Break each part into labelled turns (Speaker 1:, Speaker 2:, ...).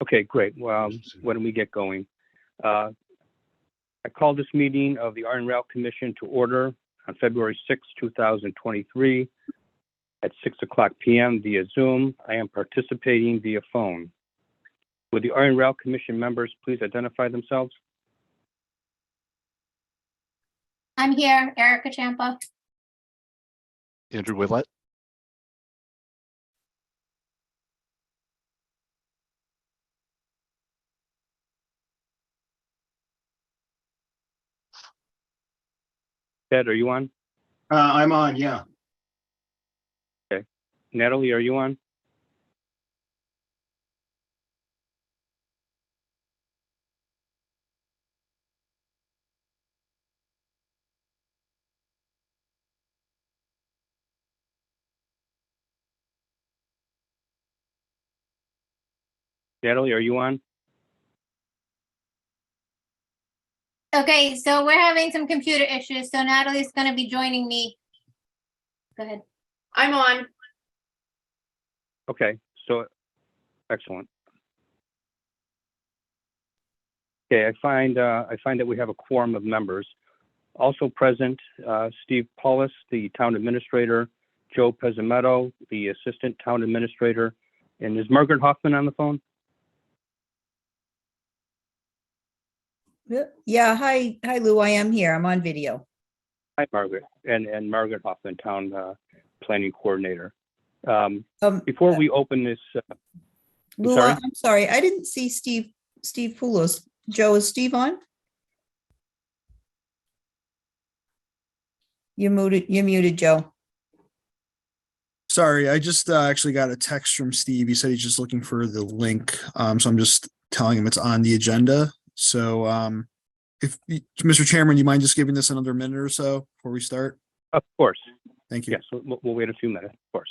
Speaker 1: Okay, great. Well, why don't we get going? I call this meeting of the Iron Rail Commission to order on February 6, 2023 at 6:00 p.m. via Zoom. I am participating via phone. Would the Iron Rail Commission members please identify themselves?
Speaker 2: I'm here, Erica Champa.
Speaker 3: Andrew Willett.
Speaker 1: Ted, are you on?
Speaker 4: I'm on, yeah.
Speaker 1: Okay. Natalie, are you on? Natalie, are you on?
Speaker 2: Okay, so we're having some computer issues, so Natalie's going to be joining me. Go ahead.
Speaker 5: I'm on.
Speaker 1: Okay, so excellent. Okay, I find that we have a quorum of members. Also present, Steve Paulus, the town administrator, Joe Pezzimetto, the assistant town administrator, and is Margaret Hoffman on the phone?
Speaker 6: Yeah, hi Lou, I am here. I'm on video.
Speaker 1: Hi, Margaret, and Margaret Hoffman, town planning coordinator. Before we open this,
Speaker 6: Lou,
Speaker 1: sorry?
Speaker 6: I'm sorry, I didn't see Steve Poulos. Joe, is Steve on? You're muted, Joe.
Speaker 4: Sorry, I just actually got a text from Steve. He said he's just looking for the link. So I'm just telling him it's on the agenda. So if Mr. Chairman, you mind just giving this another minute or so before we start?
Speaker 1: of course,
Speaker 4: Thank you.
Speaker 1: yes, we'll wait a few minutes, of course.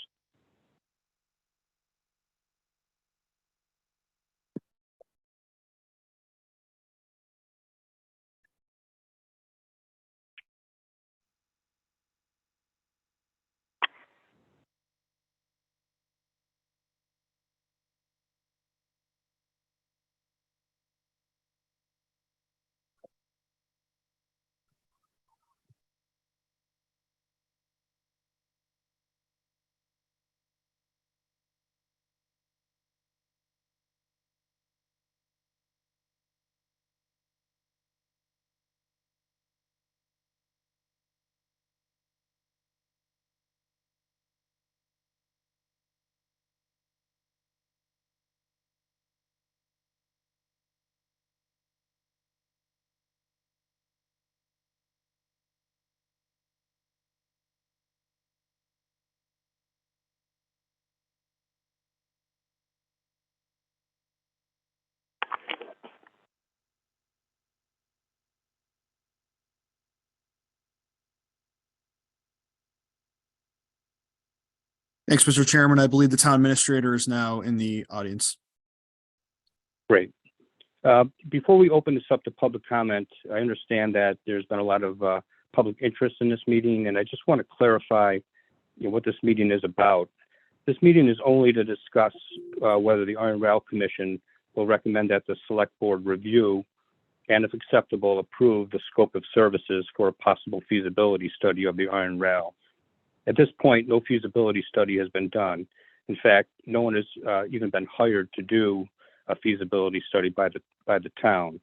Speaker 4: Thanks, Mr. Chairman. I believe the town administrator is now in the audience.
Speaker 1: Great. Before we open this up to public comment, I understand that there's been a lot of public interest in this meeting, and I just want to clarify what this meeting is about. This meeting is only to discuss whether the Iron Rail Commission will recommend that the Select Board review and, if acceptable, approve the scope of services for a possible feasibility study of the Iron Rail. At this point, no feasibility study has been done. In fact, no one has even been hired to do a feasibility study by the town.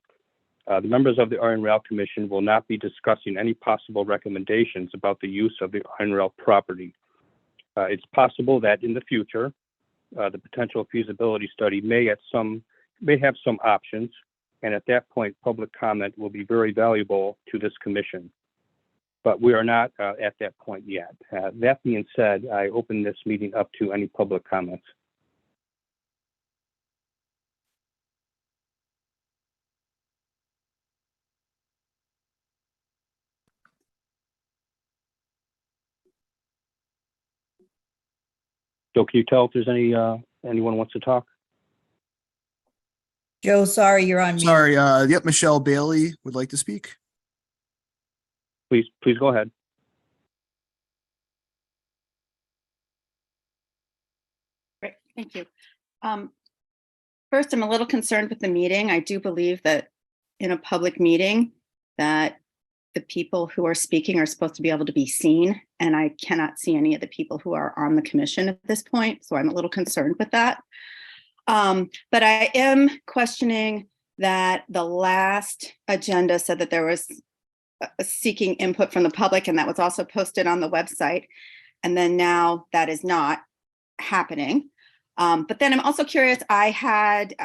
Speaker 1: The members of the Iron Rail Commission will not be discussing any possible recommendations about the use of the Iron Rail property. It's possible that in the future, the potential feasibility study may have some options, and at that point, public comment will be very valuable to this commission. But we are not at that point yet. That being said, I open this meeting up to any public comments. So can you tell if there's anyone wants to talk?
Speaker 6: Joe, sorry, you're on mute.
Speaker 4: Sorry, yep, Michelle Bailey would like to speak.
Speaker 1: Please go ahead.
Speaker 5: Great, thank you.
Speaker 6: First, I'm a little concerned with the meeting. I do believe that in a public meeting that the people who are speaking are supposed to be able to be seen, and I cannot see any of the people who are on the commission at this point, so I'm a little concerned with that. But I am questioning that the last agenda said that there was seeking input from the public, and that was also posted on the website. And then now that is not happening. But then I'm also curious, I had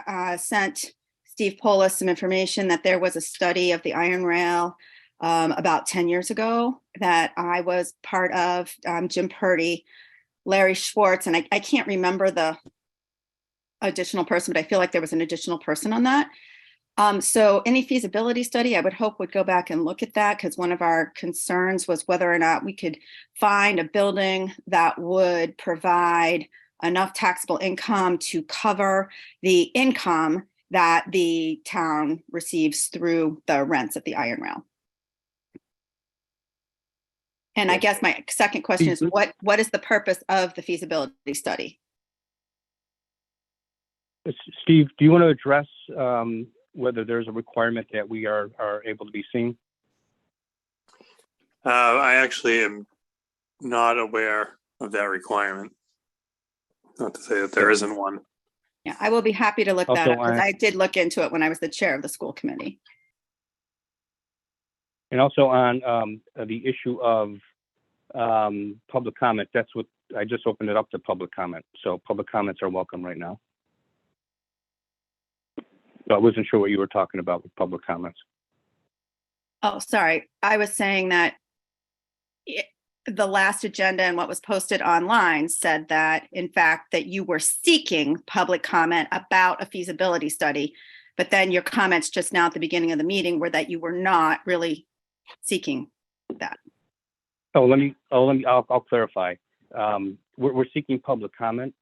Speaker 6: sent Steve Polis some information that there was a study of the iron rail about 10 years ago that I was part of, Jim Purdy, Larry Schwartz, and I can't remember the additional person, but I feel like there was an additional person on that. So any feasibility study, I would hope would go back and look at that, because one of our concerns was whether or not we could find a building that would provide enough taxable income to cover the income that the town receives through the rents at the iron rail. And I guess my second question is, what is the purpose of the feasibility study?
Speaker 1: Steve, do you want to address whether there's a requirement that we are able to be seen?
Speaker 5: I actually am not aware of that requirement. Not to say that there isn't one.
Speaker 6: Yeah, I will be happy to look that
Speaker 1: Also,
Speaker 6: up, because I did look into it when I was the chair of the school committee.
Speaker 1: And also on the issue of public comment, that's what I just opened it up to public comment. So public comments are welcome right now. So I wasn't sure what you were talking about with public comments.
Speaker 6: Oh, sorry. I was saying that the last agenda and what was posted online said that, in fact, that you were seeking public comment about a feasibility study, but then your comments just now at the beginning of the meeting were that you were not really seeking that.
Speaker 1: I'll clarify. We're seeking public comment.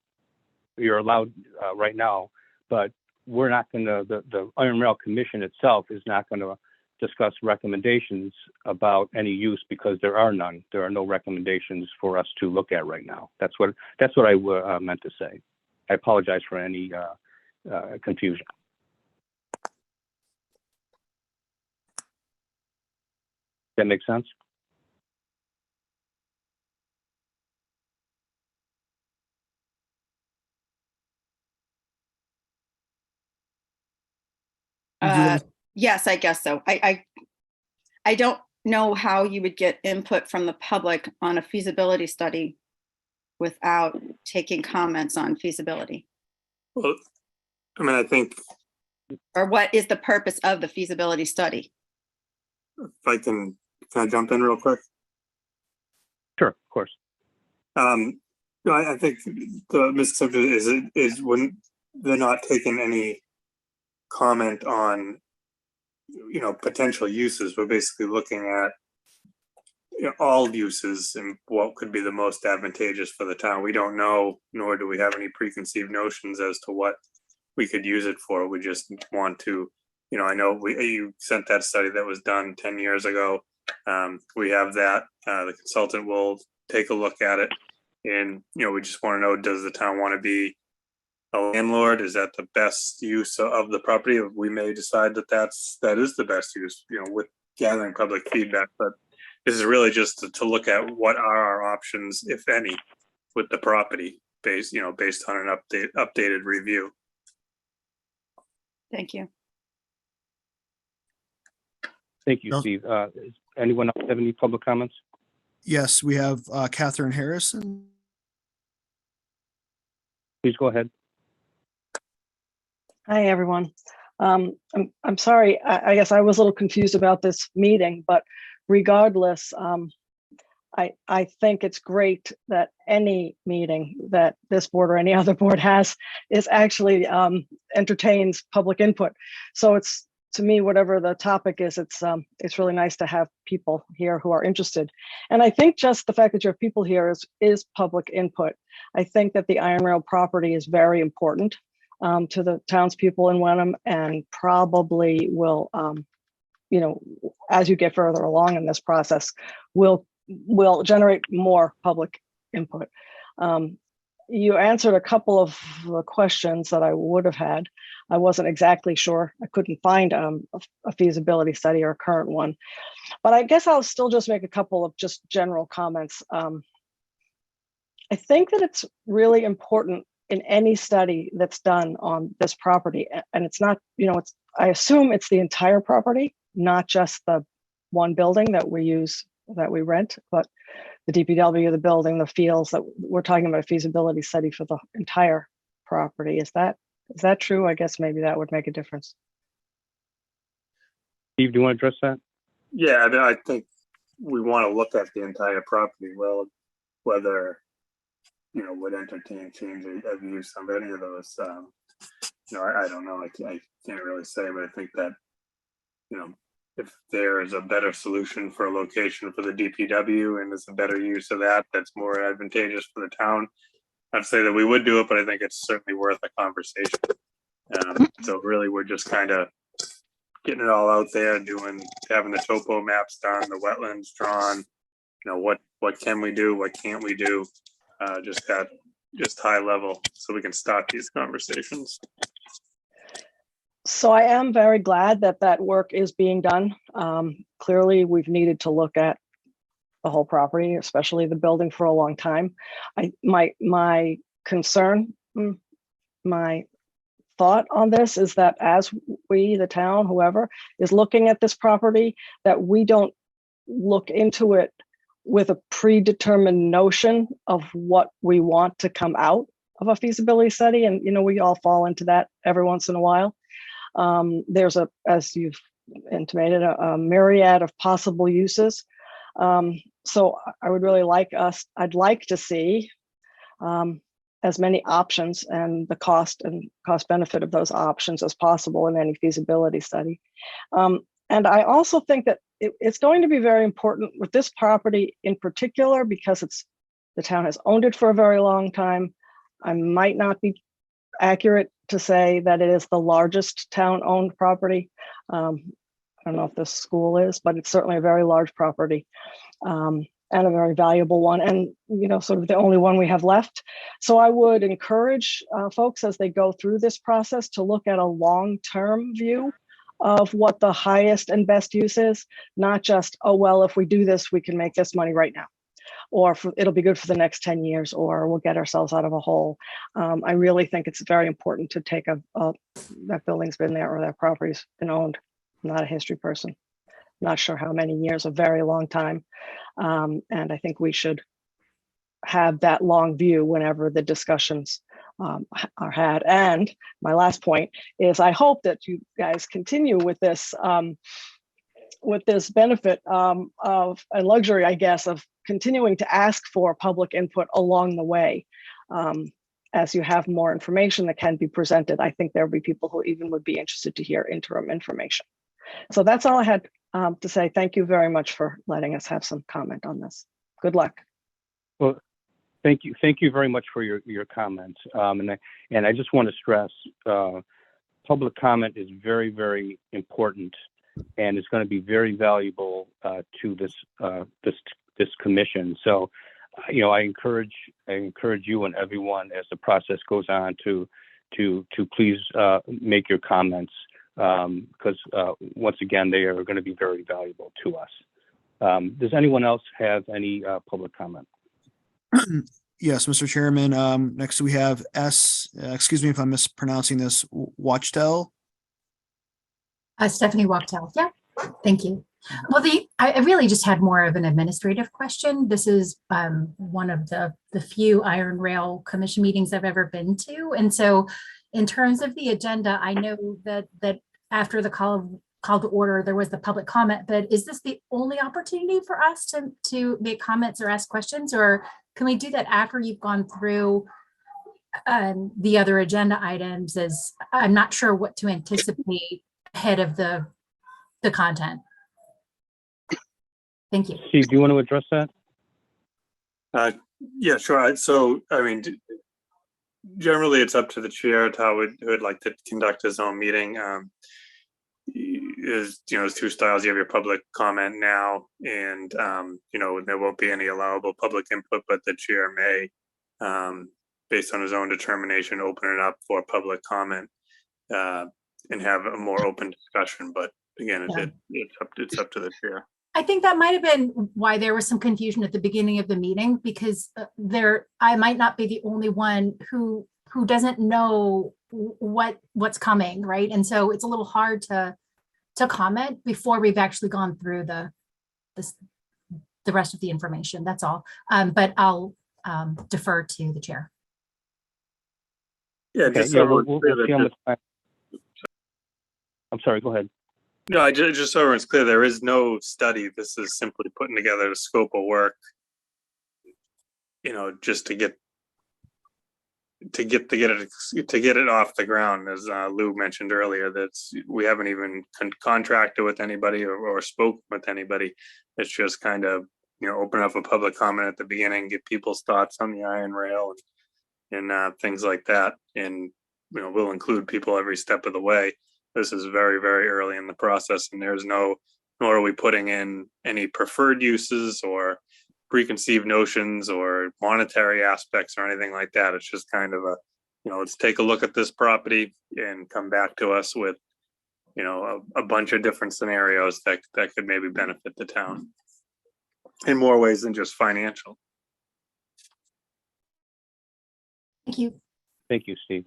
Speaker 1: You're allowed right now, but we're not going to, the Iron Rail Commission itself is not going to discuss recommendations about any use, because there are none. There are no recommendations for us to look at right now. That's what I meant to say. I apologize for any confusion. That makes sense?
Speaker 6: Yes, I guess so. I don't know how you would get input from the public on a feasibility study without taking comments on feasibility.
Speaker 5: Well, I mean, I think
Speaker 6: Or what is the purpose of the feasibility study?
Speaker 5: if can I jump in real quick?
Speaker 1: Sure, of course.
Speaker 5: I think the misconception is when they're not taking any comment on, potential uses. We're basically looking at all uses and what could be the most advantageous for the town. We don't know, nor do we have any preconceived notions as to what we could use it for. We just want to, I know you sent that study that was done 10 years ago. We have that. The consultant will take a look at it, and we just want to know, does the town want to be a landlord? Is that the best use of the property? We may decide that that is the best use, with gathering public feedback. But this is really just to look at what are our options, if any, with the property based on an updated review.
Speaker 6: Thank you.
Speaker 1: Thank you,
Speaker 4: No.
Speaker 1: Steve. Does anyone else have any public comments?
Speaker 4: Yes, we have Catherine Harrison.
Speaker 1: Please go ahead.
Speaker 7: Hi, everyone. I'm sorry. I guess I was a little confused about this meeting, but regardless, I think it's great that any meeting that this board or any other board has is actually entertains public input. So it's, to me, whatever the topic is, it's really nice to have people here who are interested. And I think just the fact that you have people here is public input. I think that the iron rail property is very important to the townspeople in Wenham, and probably will, as you get further along in this process, will generate more public input. You answered a couple of the questions that I would have had. I wasn't exactly sure. I couldn't find a feasibility study or a current one. But I guess I'll still just make a couple of just general comments. I think that it's really important in any study that's done on this property, and it's not, I assume it's the entire property, not just the one building that we rent, but the DPW, the building, the fields, that we're talking about a feasibility study for the entire property. Is that true? I guess maybe that would make a difference.
Speaker 1: Steve, do you want to address that?
Speaker 5: Yeah, I think we want to look at the entire property, well, whether, would entertain change of use of any of those. I don't know. I can't really say, but I think that, if there is a better solution for a location for the DPW and it's a better use of that, that's more advantageous for the town, I'd say that we would do it, but I think it's certainly worth a conversation. So really, we're just kind of getting it all out there, having the topo maps done, the wetlands drawn. What can we do? What can't we do? Just high level, so we can start these conversations.
Speaker 7: So I am very glad that work is being done. Clearly, we've needed to look at the whole property, especially the building, for a long time. My concern, my thought on this is that as we, the town, whoever is looking at this property, that we don't look into it with a predetermined notion of what we want to come out of a feasibility study. And, we all fall into that every once in a while. There's as you've intimated, a myriad of possible uses. So I would really I'd like to see as many options and the cost benefit of those options as possible in any feasibility study. And I also think that it's going to be very important with this property in particular, because the town has owned it for a very long time. I might not be accurate to say that it is the largest town-owned property. I don't know if this school is, but it's certainly a very large property, and a very valuable one, and sort of the only one we have left. So I would encourage folks as they go through this process to look at a long-term view of what the highest and best use is, not just, oh, well, if we do this, we can make this money right now, or it'll be good for the next 10 years, or we'll get ourselves out of a hole. I really think it's very important to take that building's been there or that property's been owned. I'm not a history person, not sure how many years, a very long time. And I think we should have that long view whenever the discussions are had. And my last point is, I hope that you guys continue with this benefit of a luxury, I guess, of continuing to ask for public input along the way. As you have more information that can be presented, I think there'll be people who even would be interested to hear interim information. So that's all I had to say. Thank you very much for letting us have some comment on this. Good luck.
Speaker 1: Well, thank you very much for your comments. And I just want to stress, public comment is very, very important, and it's going to be very valuable to this commission. So, I encourage you and everyone, as the process goes on, to please make your comments, because once again, they are going to be very valuable to us. Does anyone else have any public comment?
Speaker 4: Yes, Mr. Chairman. Next we have excuse me if I'm mispronouncing this, Wachtel.
Speaker 8: Stephanie Wachtel. Yeah, thank you. Well, I really just had more of an administrative question. This is one of the few Iron Rail Commission meetings I've ever been to. And so in terms of the agenda, I know that after the call to order, there was the public comment, but is this the only opportunity for us to make comments or ask questions, or can we do that after you've gone through the other agenda items? As I'm not sure what to anticipate ahead of the content. Thank you.
Speaker 1: Steve, do you want to address that?
Speaker 5: Yeah, sure. So, generally it's up to the chair who would like to conduct his own meeting. There's two styles. You have your public comment now, and there won't be any allowable public input, but the chair may, based on his own determination, open it up for public comment. and have a more open discussion. But again,
Speaker 8: Yeah.
Speaker 5: it's up to the chair.
Speaker 8: I think that might have been why there was some confusion at the beginning of the meeting, because I might not be the only one who doesn't know what's coming, right? And so it's a little hard to comment before we've actually gone through the rest of the information. That's all. But I'll defer to the chair.
Speaker 5: Yeah,
Speaker 1: Okay,
Speaker 5: just
Speaker 1: yeah,
Speaker 5: so
Speaker 1: we'll
Speaker 5: everyone's clear
Speaker 1: see how
Speaker 5: that
Speaker 1: much time. I'm sorry, go ahead.
Speaker 5: no, I just so everyone's clear, there is no study. This is simply putting together a scope of work, just to get it off the ground, as Lou mentioned earlier. We haven't even contracted with anybody or spoke with anybody. It's just kind of open up a public comment at the beginning, get people's thoughts on the iron rail and things like that, and we'll include people every step of the way. This is very, very early in the process, and nor are we putting in any preferred uses or preconceived notions or monetary aspects or anything like that. It's just kind of let's take a look at this property and come back to us with, a bunch of different scenarios that could maybe benefit the town in more ways than just financial.
Speaker 8: Thank you.
Speaker 1: Thank you, Steve.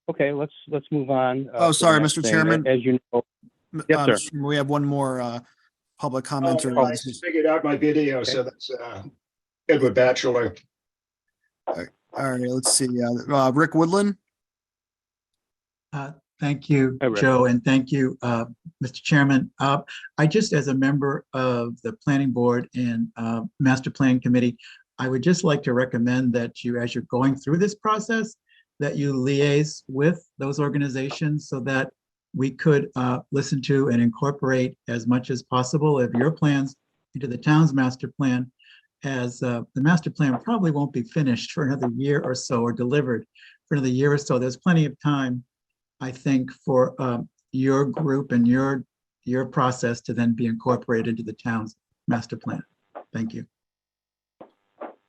Speaker 1: Okay, let's move on.
Speaker 4: Oh, sorry,
Speaker 1: to the next
Speaker 4: Mr.
Speaker 1: thing.
Speaker 4: Chairman.
Speaker 1: As you know, yes, sir.
Speaker 4: We have one more public commenter.
Speaker 9: I just figured out my video,
Speaker 1: Okay.
Speaker 9: so that's Edward Batchelor.
Speaker 4: All right, let's see. Rick Woodland.
Speaker 10: Thank you,
Speaker 1: Hi, Rick.
Speaker 10: Joe, and thank you, Mr. Chairman. I just, as a member of the Planning Board and Master Plan Committee, I would just like to recommend that you, as you're going through this process, that you liaise with those organizations so that we could listen to and incorporate as much as possible of your plans into the town's master plan, as the master plan probably won't be finished for another year or so, or delivered for another year or so. There's plenty of time, I think, for your group and your process to then be incorporated into the town's master plan. Thank you.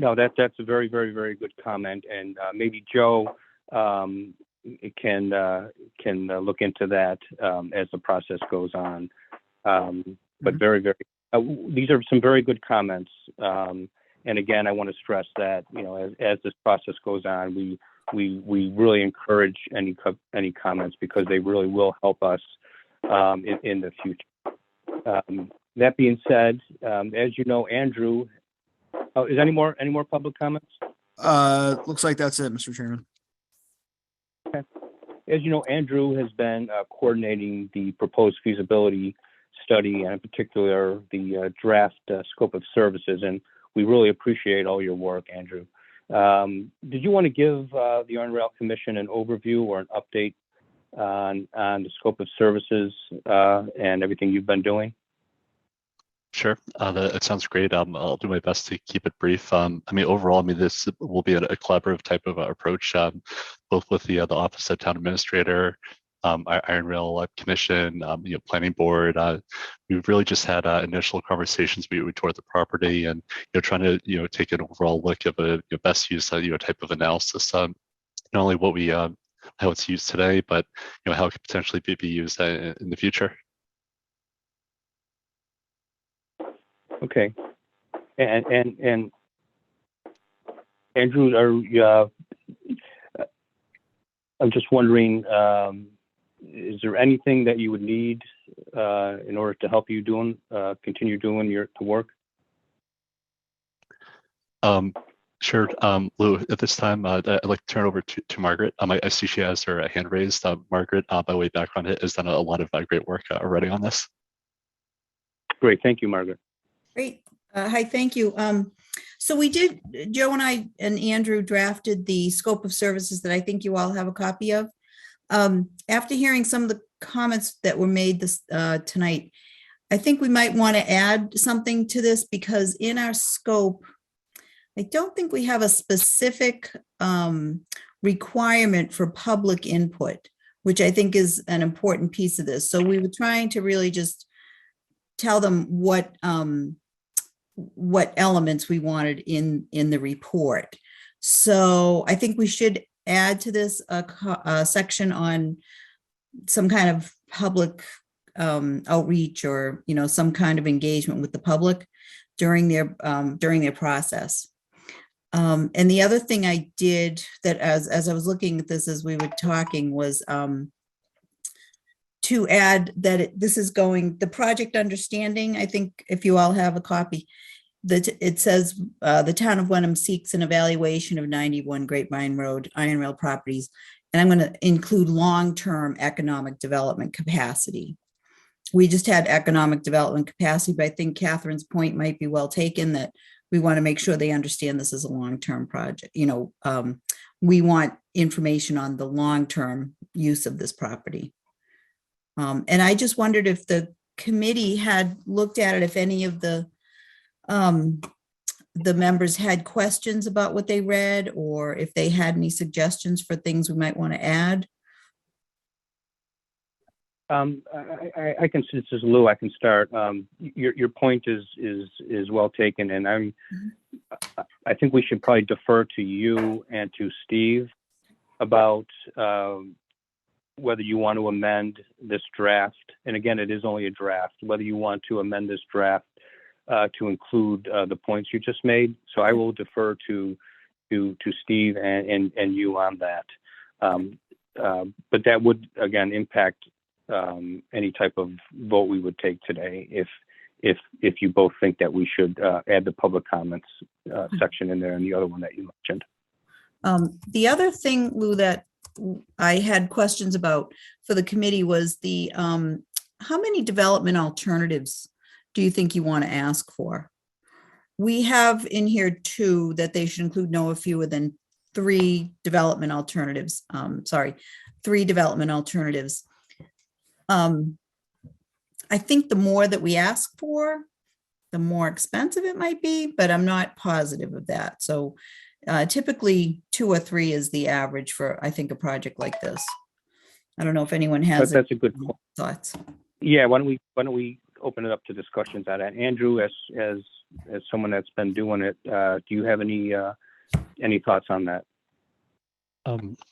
Speaker 1: No, that's a very, very, very good comment, and maybe Joe can look into that as the process goes on. But very, very, these are some very good comments. And again, I want to stress that as this process goes on, we really encourage any comments, because they really will help us in the future. That being said, as you know, Andrew, is any more public comments?
Speaker 4: Looks like that's it, Mr. Chairman.
Speaker 1: Okay. As you know, Andrew has been coordinating the proposed feasibility study, and in particular the draft scope of services, and we really appreciate all your work, Andrew. Did you want to give the Iron Rail Commission an overview or an update on the scope of services and everything you've been doing?
Speaker 3: Sure, it sounds great. I'll do my best to keep it brief. Overall, this will be a collaborative type of approach, both with the Office of Town Administrator, Iron Rail Commission, Planning Board. We've really just had initial conversations. We toured the property and trying to take an overall look at a best use type of analysis. Not only what we how it's used today, but how it could potentially be used in the future.
Speaker 1: Okay, and Andrew, I'm just wondering, is there anything that you would need in order to help you continue doing your work?
Speaker 3: Sure, Lou. At this time, I'd like to turn over to Margaret. I see she has her hand raised. Margaret, by way of background, has done a lot of great work already on this.
Speaker 1: Great, thank you, Margaret.
Speaker 11: Great. Hi, thank you. So we did, Joe and I and Andrew drafted the scope of services that I think you all have a copy of. After hearing some of the comments that were made tonight, I think we might want to add something to this, because in our scope, I don't think we have a specific requirement for public input, which I think is an important piece of this. So we were trying to really just tell them what elements we wanted in the report. So I think we should add to this a section on some kind of public outreach, or, you know, some kind of engagement with the public during their process. And the other thing I did that as I was looking at this, as we were talking, was to add that this is the project understanding. I think if you all have a copy, that it says the town of Wenham seeks an evaluation of 91 Grapevine Road iron rail properties. And I'm going to include long-term economic development capacity. We just had economic development capacity, but I think Catherine's point might be well taken, that we want to make sure they understand this is a long-term project. You know, we want information on the long-term use of this property. And I just wondered if the committee had looked at it, if any of the members had questions about what they read, or if they had any suggestions for things we might want to add.
Speaker 1: I can, since this is Lou, I can start. Your point is well taken, and I think we should probably defer to you and to Steve about whether you want to amend this draft. And again, it is only a draft. Whether you want to amend this draft to include the points you just made. So I will defer to Steve and you on that. But that would again impact any type of vote we would take today if you both think that we should add the public comments section in there and the other one that you mentioned.
Speaker 11: The other thing, Lou, that I had questions about for the committee was the how many development alternatives do you think you want to ask for? We have in here 2 that they should include no fewer than 3 development alternatives. 3 development alternatives. I think the more that we ask for, the more expensive it might be, but I'm not positive of that. So typically 2 or 3 is the average for, I think, a project like this. I don't know if anyone has
Speaker 1: that's a good point.
Speaker 11: Thoughts.
Speaker 1: Yeah, why don't we open it up to discussions on that? Andrew, as someone that's been doing it, do you have any thoughts on that?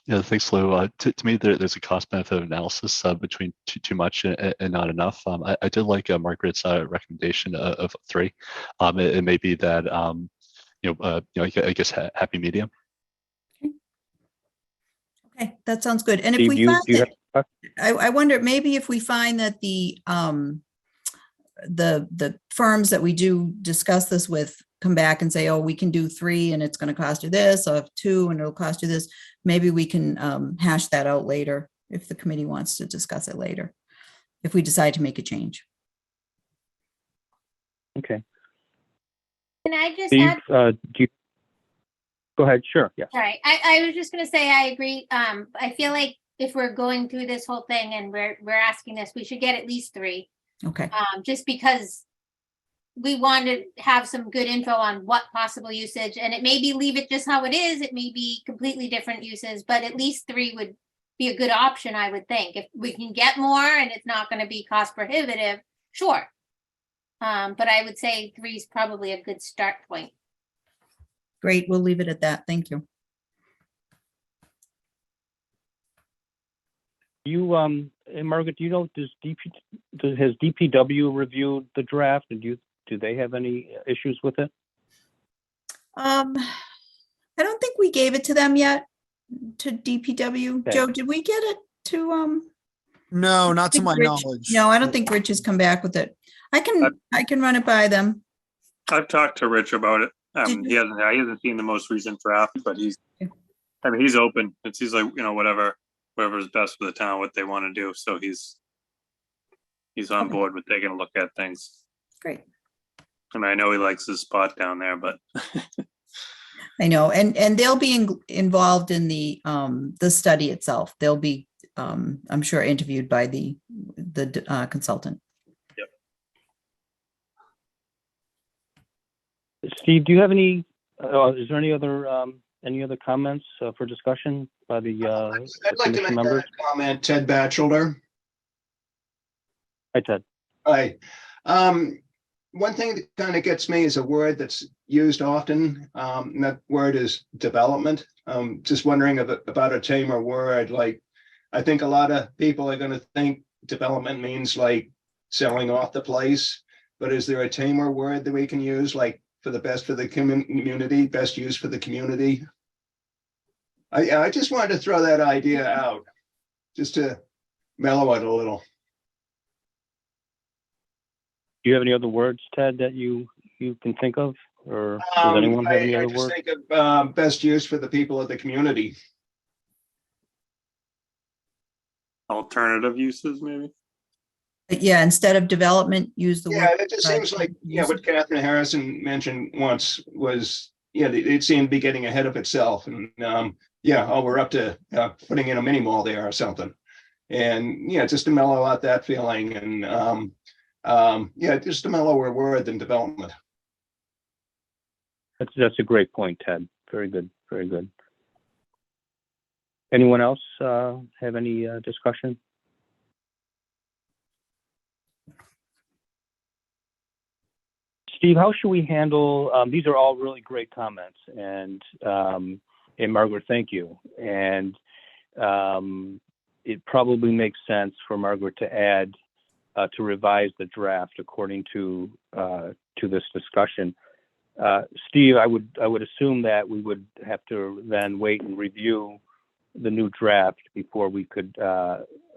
Speaker 3: Yeah, thanks, Lou. To me, there's a cost-benefit analysis between too much and not enough. I did like Margaret's recommendation of 3. It may be that I guess happy medium.
Speaker 11: Okay, that sounds good. And if
Speaker 1: Steve,
Speaker 11: we
Speaker 1: do you
Speaker 11: find
Speaker 1: have-
Speaker 11: I wonder, maybe if we find that the firms that we do discuss this with come back and say, oh, we can do 3 and it's going to cost you this, or 2 and it'll cost you this, maybe we can hash that out later if the committee wants to discuss it later, if we decide to make a change.
Speaker 1: Okay.
Speaker 2: Can I just
Speaker 1: Steve,
Speaker 2: add?
Speaker 1: go ahead. Sure. Yeah.
Speaker 2: All right. I was just going to say, I agree. I feel like if we're going through this whole thing and we're asking this, we should get at least 3.
Speaker 11: Okay.
Speaker 2: Just because we want to have some good info on what possible usage, and it may be leave it just how it is. It may be completely different uses, but at least 3 would be a good option, I would think. If we can get more and it's not going to be cost prohibitive, sure. But I would say 3 is probably a good start point.
Speaker 11: Great. We'll leave it at that. Thank you.
Speaker 1: You and Margaret, do you know, has DPW reviewed the draft, and do they have any issues with it?
Speaker 11: I don't think we gave it to them yet, to DPW.
Speaker 1: Okay.
Speaker 11: Joe, did we get it to
Speaker 4: No, not to
Speaker 11: think
Speaker 4: my
Speaker 11: Rich-
Speaker 4: knowledge.
Speaker 11: No, I don't think Rich has come back with it. I can run it by them.
Speaker 5: I've talked to Rich about it.
Speaker 11: Did
Speaker 5: He hasn't seen the most recent draft, but he's open. He's like, whatever's best for the town, what they want to do. So he's on
Speaker 11: Okay.
Speaker 5: board with taking a look at things.
Speaker 11: Great.
Speaker 5: I mean, I know he likes his spot down there, but
Speaker 11: I know, and they'll be involved in the study itself. They'll be, I'm sure, interviewed by the consultant.
Speaker 1: Steve, do you have any? Is there any other comments for discussion by the
Speaker 9: I'd like to
Speaker 1: commission
Speaker 9: make
Speaker 1: members?
Speaker 9: a comment, Ted Batchelder.
Speaker 1: Hi, Ted.
Speaker 9: Hi. one thing that kind of gets me is a word that's used often. And that word is development. Just wondering about a tamer word. Like, I think a lot of people are going to think development means like selling off the place. But is there a tamer word that we can use, like for the best for the community, best use for the community? I just wanted to throw that idea out, just to mellow it a little.
Speaker 1: Do you have any other words, Ted, that you can think of? Or does anyone have any
Speaker 9: I
Speaker 1: other
Speaker 9: just
Speaker 1: words?
Speaker 9: think of best use for the people of the community.
Speaker 5: Alternative uses, maybe?
Speaker 11: Yeah, instead of development, use the word.
Speaker 9: Yeah, it just seems like, what Catherine Harrison mentioned once was, it seemed to be getting ahead of itself. And we're up to putting in a mini mall there or something. And just to mellow out that feeling, and just a mellower word than development.
Speaker 1: That's a great point, Ted. Very good, very good. Anyone else have any discussion? Steve, how should we handle, these are all really great comments, and Margaret, thank you. And it probably makes sense for Margaret to add, to revise the draft according to this discussion. Steve, I would assume that we would have to then wait and review the new draft before we could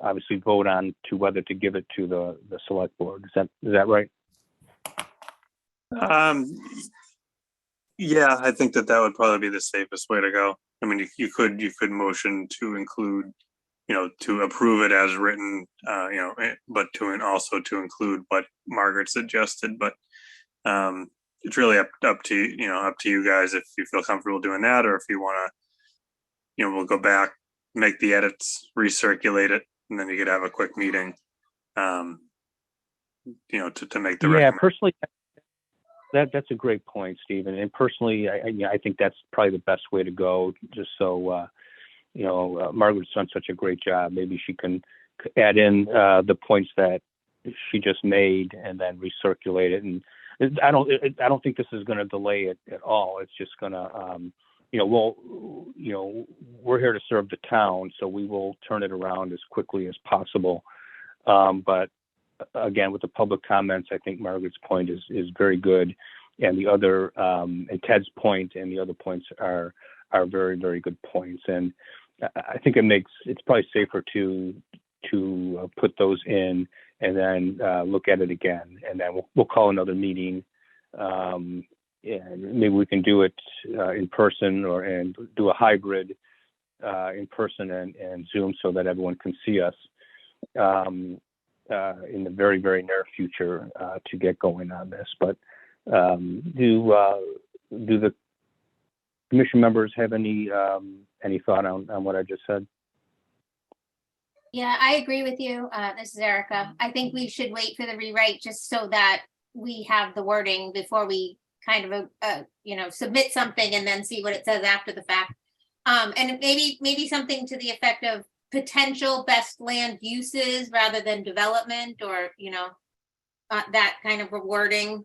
Speaker 1: obviously vote on to whether to give it to the select board. Is that right?
Speaker 5: Yeah, I think that would probably be the safest way to go. I mean, you could motion to include, to approve it as written, but also to include what Margaret suggested. But it's really up to you guys if you feel comfortable doing that, or if you want to, we'll go back, make the edits, recirculate it, and then you could have a quick meeting, to make the recommendation.
Speaker 1: Personally, that's a great point, Stephen. And personally, I think that's probably the best way to go. Just so Margaret's done such a great job. Maybe she can add in the points that she just made and then recirculate it. And I don't think this is going to delay it at all. It's just going to, we're here to serve the town, so we will turn it around as quickly as possible. But again, with the public comments, I think Margaret's point is very good, and the other and Ted's point and the other points are very, very good points. And I think it's probably safer to put those in and then look at it again, and then we'll call another meeting. And maybe we can do it in person and do a hybrid in person and Zoom so that everyone can see us in the very, very near future to get going on this. But do the commission members have any thought on what I just said?
Speaker 2: Yeah, I agree with you. This is Erica. I think we should wait for the rewrite just so that we have the wording before we kind of, submit something and then see what it says after the fact. And maybe something to the effect of potential best land uses rather than development, or, that kind of wording,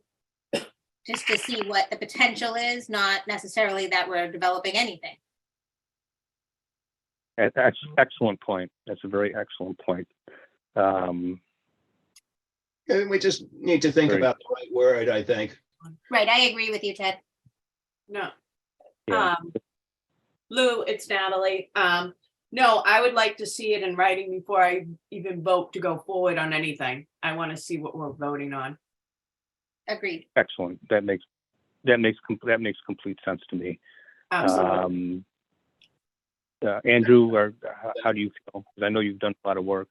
Speaker 2: just to see what the potential is, not necessarily that we're developing anything.
Speaker 1: That's an excellent point. That's a very excellent point.
Speaker 9: And we just need to think about the right word, I think.
Speaker 2: Right, I agree with you, Ted.
Speaker 12: No.
Speaker 1: Yeah.
Speaker 12: Lou, it's Natalie. No, I would like to see it in writing before I even vote to go forward on anything. I want to see what we're voting on.
Speaker 2: Agreed.
Speaker 1: Excellent. That makes complete sense to me.
Speaker 12: Absolutely.
Speaker 1: Andrew, or how do you feel? Because I know you've done a lot of work.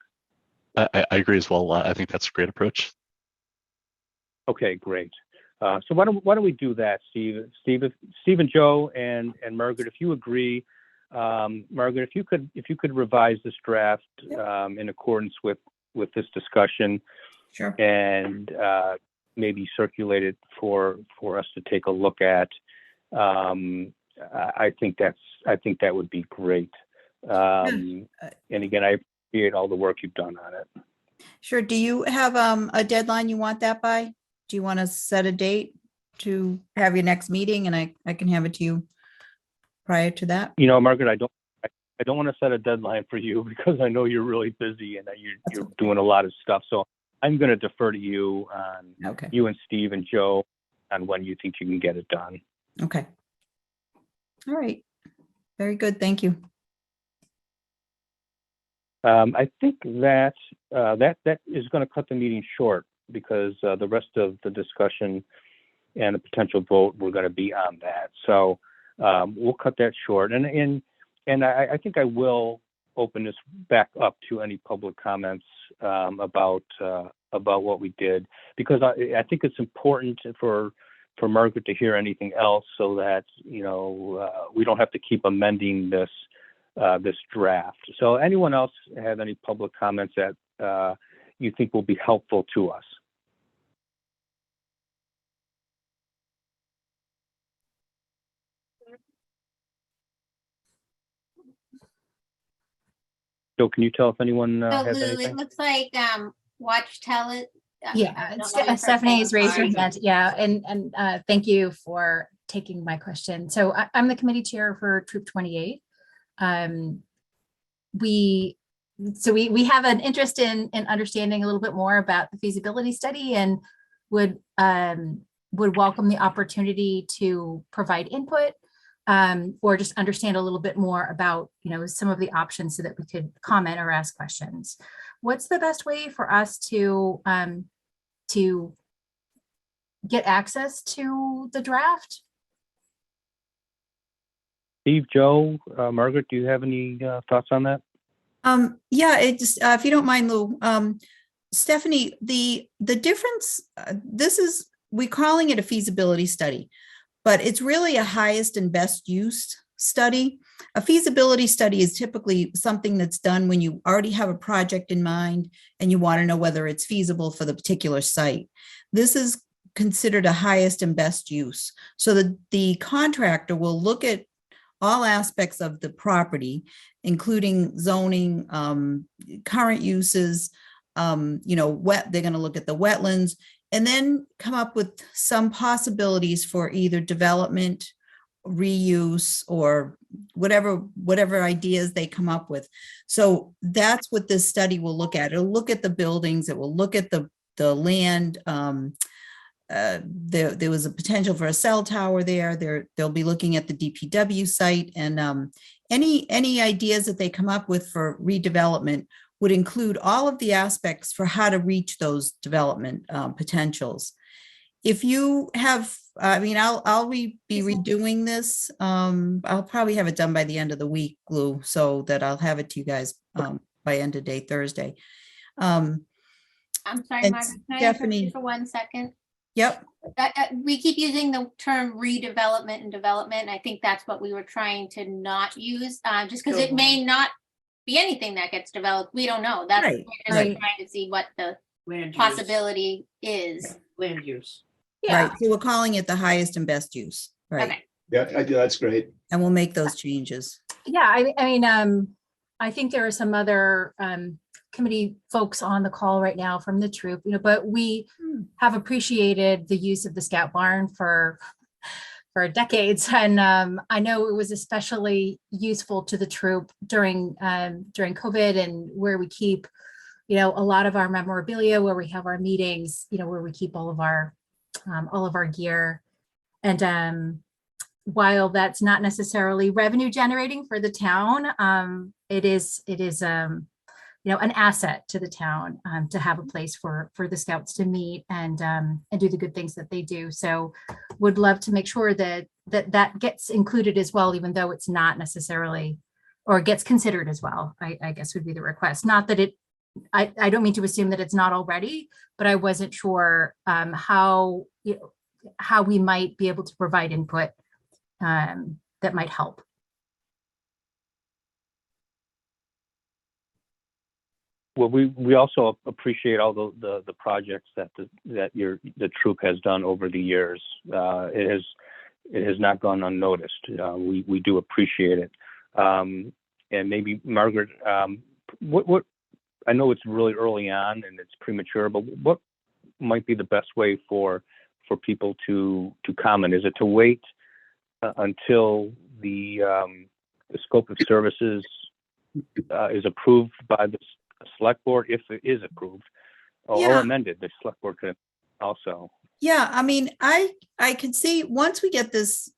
Speaker 3: I agree as well. I think that's a great approach.
Speaker 1: Okay, great. So why don't we do that, Steve, and Joe, and Margaret, if you agree, Margaret, if you could revise this draft in accordance with this discussion,
Speaker 11: Sure.
Speaker 1: And maybe circulate it for us to take a look at. I think that would be great. And again, I appreciate all the work you've done on it.
Speaker 11: Sure. Do you have a deadline you want that by, do you want to set a date to have your next meeting, and I can have it to you prior to that?
Speaker 1: You know, Margaret, I don't want to set a deadline for you because I know you're really busy and that you're
Speaker 11: okay.
Speaker 1: doing a lot of stuff. So I'm going to defer to you on
Speaker 11: Okay,
Speaker 1: you and Steve and Joe on when you think you can get it done.
Speaker 11: okay. All right. Very good. Thank you.
Speaker 1: I think that that is going to cut the meeting short because the rest of the discussion and the potential vote, we're going to be on that. So we'll cut that short. And I think I will open this back up to any public comments about what we did, because I think it's important for Margaret to hear anything else, so that we don't have to keep amending this draft. So anyone else have any public comments that you think will be helpful to us? Joe, can you tell if anyone
Speaker 2: So
Speaker 1: has
Speaker 2: Lou,
Speaker 1: anything?
Speaker 2: it looks like Watch Tell It.
Speaker 8: Yeah,
Speaker 2: don't know your first
Speaker 8: Stephanie's
Speaker 2: name.
Speaker 8: raised her hand. Yeah, and thank you for taking my question. So I'm the committee chair for Troop 28. We have an interest in understanding a little bit more about the feasibility study, and would welcome the opportunity to provide input, or just understand a little bit more about some of the options so that we could comment or ask questions. What's the best way for us to get access to the draft?
Speaker 1: Steve, Joe, Margaret, do you have any thoughts on that?
Speaker 11: Yeah, it just, if you don't mind, Lou, Stephanie, the difference, we're calling it a feasibility study, but it's really a highest and best use study. A feasibility study is typically something that's done when you already have a project in mind and you want to know whether it's feasible for the particular site. This is considered a highest and best use. So the contractor will look at all aspects of the property, including zoning, current uses, they're going to look at the wetlands, and then come up with some possibilities for either development, reuse, or whatever ideas they come up with. So that's what this study will look at. It'll look at the buildings, it will look at the land. There was a potential for a cell tower there. They'll be looking at the DPW site, and any ideas that they come up with for redevelopment would include all of the aspects for how to reach those development potentials. If you have, I'll be redoing this. I'll probably have it done by the end of the week, Lou, so that I'll have it to you guys by end of day Thursday.
Speaker 2: I'm sorry,
Speaker 11: and
Speaker 2: Margaret, can I interrupt
Speaker 11: Stephanie-
Speaker 2: you for 1 second?
Speaker 11: Yep.
Speaker 2: We keep using the term redevelopment and development. And I think that's what we were trying to not use, just because it may not be anything that gets developed. We don't know. That's
Speaker 11: Right,
Speaker 2: we're just
Speaker 11: right.
Speaker 2: trying to see what the
Speaker 12: Land use.
Speaker 2: possibility is.
Speaker 12: Land use.
Speaker 2: Yeah.
Speaker 11: Right, so we're calling it the highest and best use, right?
Speaker 2: Okay.
Speaker 9: Yeah, that's great.
Speaker 11: And we'll make those changes.
Speaker 8: Yeah, I think there are some other committee folks on the call right now from the troop, but we have appreciated the use of the Scout Barn for decades, and I know it was especially useful to the troop during COVID, and where we keep a lot of our memorabilia, where we have our meetings, where we keep all of our gear. And while that's not necessarily revenue generating for the town, it is an asset to the town to have a place for the Scouts to meet and do the good things that they do. So would love to make sure that gets included as well, even though it's not necessarily, or gets considered as well, I guess would be the request. Not that I don't mean to assume that it's not already, but I wasn't sure how we might be able to provide input that might help.
Speaker 1: Well, we also appreciate all the projects that the troop has done over the years. It has not gone unnoticed. We do appreciate it. And maybe Margaret, what I know it's really early on and it's premature, but might be the best way for people to comment? Is it to wait until the scope of services is approved by the select board, if it is approved, or
Speaker 11: Yeah.
Speaker 1: amended? The select board could also.
Speaker 11: Yeah, I mean, I could see once we get this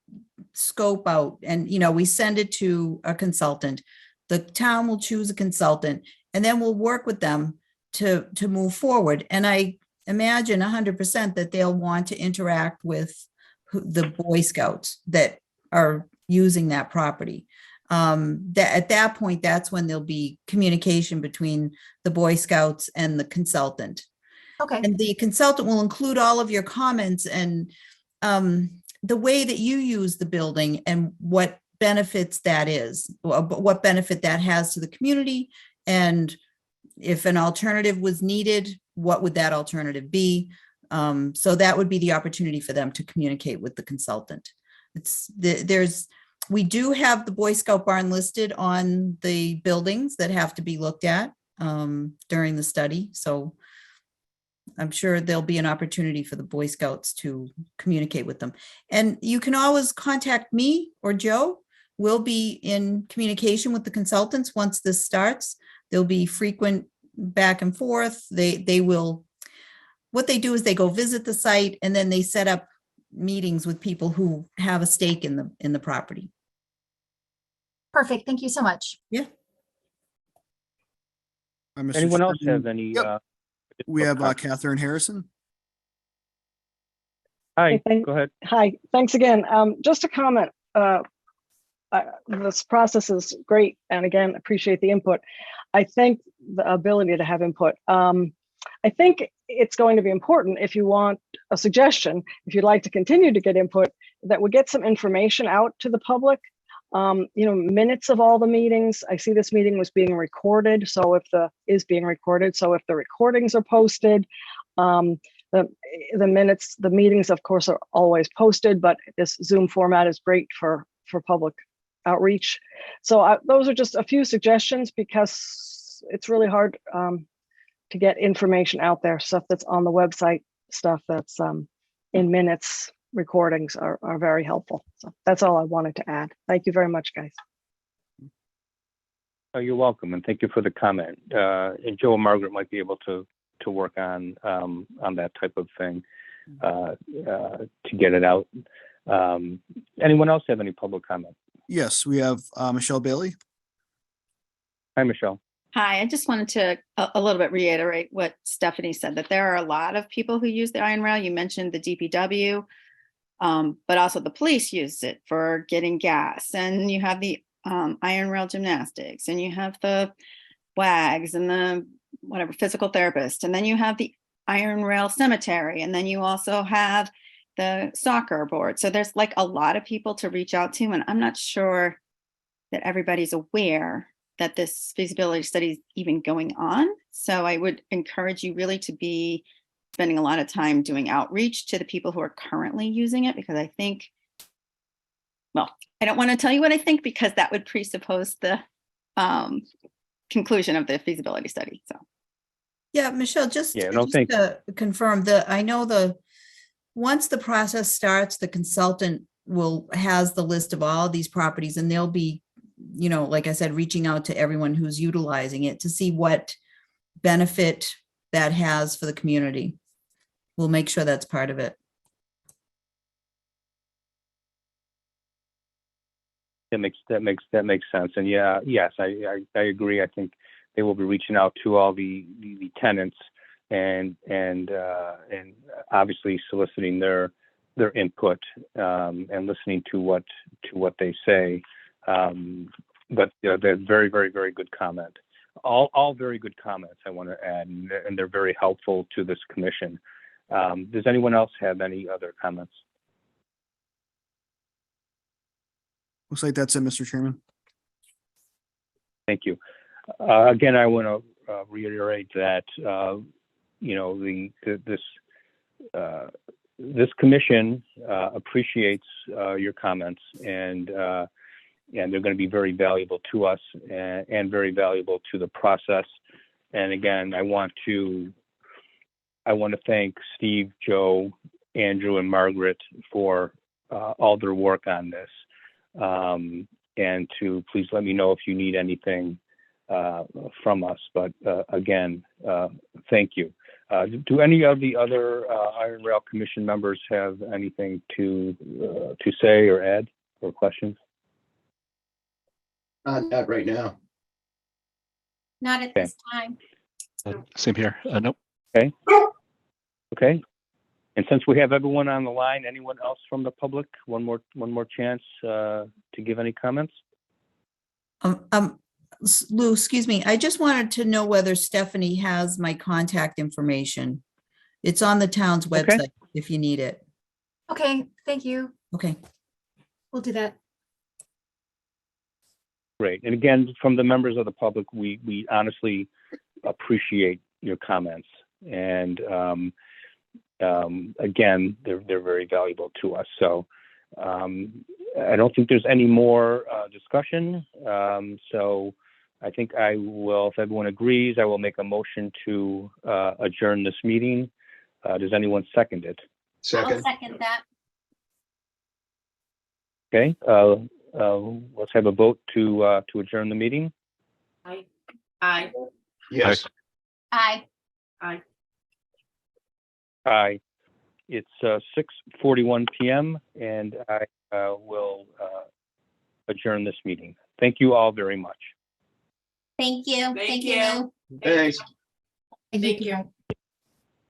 Speaker 11: scope out and, we send it to a consultant, the town will choose a consultant and then we'll work with them to move forward. And I imagine 100% that they'll want to interact with the Boy Scouts that are using that property. That at that point, that's when there'll be communication between the Boy Scouts and the consultant.
Speaker 8: Okay,
Speaker 11: And the consultant will include all of your comments and the way that you use the building and what benefits that is, what benefit that has to the community. And if an alternative was needed, what would that alternative be? So that would be the opportunity for them to communicate with the consultant. We do have the Boy Scout barn listed on the buildings that have to be looked at during the study. So I'm sure there'll be an opportunity for the Boy Scouts to communicate with them. And you can always contact me or Joe. We'll be in communication with the consultants once this starts. There'll be frequent back and forth. What they do is they go visit the site and then they set up meetings with people who have a stake in the property.
Speaker 8: perfect. Thank you so much.
Speaker 11: Yeah.
Speaker 4: Mr.
Speaker 1: Anyone else
Speaker 4: Chairman,
Speaker 1: have any?
Speaker 4: Yep. We have Catherine Harrison.
Speaker 1: Hi,
Speaker 7: Hey,
Speaker 1: go ahead.
Speaker 7: Hi, thanks again. Just a comment. This process is great, and again, appreciate the input. I think the ability to have input. I think it's going to be important if you want a suggestion, if you'd like to continue to get input, that we get some information out to the public. Minutes of all the meetings. I see this meeting was being recorded, so if the recordings are posted, the minutes, the meetings, of course, are always posted, but this Zoom format is great for public outreach. So those are just a few suggestions because it's really hard to get information out there. Stuff that's on the website, stuff that's in minutes, recordings are very helpful. So that's all I wanted to add. Thank you very much, guys.
Speaker 1: Oh, you're welcome, and thank you for the comment. And Joe and Margaret might be able to work on that type of thing to get it out. Anyone else have any public comment?
Speaker 4: Yes, we have Michelle Bailey.
Speaker 1: Hi, Michelle.
Speaker 6: Hi, I just wanted to a little bit reiterate what Stephanie said, that there are a lot of people who use the iron rail. You mentioned the DPW, but also the police use it for getting gas. And you have the iron rail gymnastics, and you have the WAGs and the whatever physical therapist. And then you have the iron rail cemetery. And then you also have the soccer board. So there's like a lot of people to reach out to. And I'm not sure that everybody's aware that this feasibility study is even going on. So I would encourage you really to be spending a lot of time doing outreach to the people who are currently using it, because I think, well, I don't want to tell you what I think because that would presuppose the conclusion of the feasibility study. So.
Speaker 11: Yeah, Michelle, just
Speaker 1: Yeah,
Speaker 11: to confirm once the process starts, the consultant has the list of all of these properties, and they'll be, like I said, reaching out to everyone who's utilizing it to see what benefit that has for the community. We'll make sure that's part of it.
Speaker 1: That makes sense. And yes, I agree. I think they will be reaching out to all the tenants and obviously soliciting their input and listening to what they say. But they're very, very, very good comment. All very good comments, I want to add, and they're very helpful to this commission. Does anyone else have any other comments?
Speaker 4: Looks like that's it, Mr. Chairman.
Speaker 1: Thank you. Again, I want to reiterate that this commission appreciates your comments, and they're going to be very valuable to us and very valuable to the process. And again, I want to I want to thank Steve, Joe, Andrew, and Margaret for all their work on this. And to please let me know if you need anything from us. But again, thank you. Do any of the other Iron Rail Commission members have anything to say or add or questions?
Speaker 9: Not right now.
Speaker 2: Not at this time.
Speaker 3: Same here. Nope.
Speaker 1: Okay. And since we have everyone on the line, anyone else from the public? One more chance to give any comments?
Speaker 11: Lou, excuse me. I just wanted to know whether Stephanie has my contact information. It's on the town's website if you need it.
Speaker 8: Okay, thank you.
Speaker 11: Okay.
Speaker 8: We'll do that.
Speaker 1: Great. And again, from the members of the public, we honestly appreciate your comments. And again, they're very valuable to us. So I don't think there's any more discussion. So I think I will, if everyone agrees, I will make a motion to adjourn this meeting. Does anyone second it?
Speaker 2: I'll
Speaker 9: Second.
Speaker 2: second that.
Speaker 1: Okay. Let's have a vote to adjourn the meeting.
Speaker 12: Aye.
Speaker 9: Yes.
Speaker 2: Aye.
Speaker 12: Aye.
Speaker 1: Aye. It's 6:41 p.m. and I will adjourn this meeting. Thank you all very much.
Speaker 2: Thank you.
Speaker 12: Thank
Speaker 2: you,
Speaker 12: you.
Speaker 2: Lou.
Speaker 9: Thanks.
Speaker 12: Thank you.